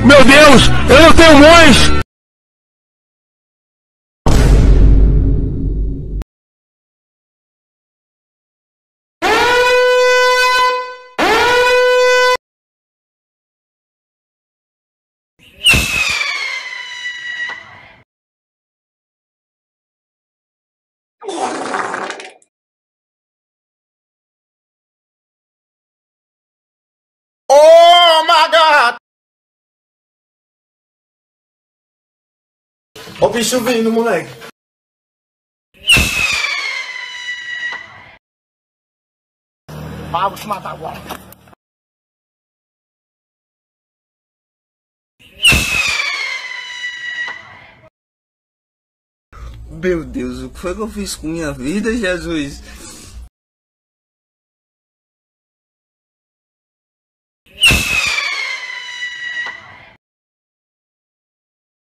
Meu Deus, eu não tenho mães! Oh my God! Ó o bicho vindo, moleque. Ah, vou te matar agora. Meu Deus, o que foi que eu fiz com minha vida, Jesus?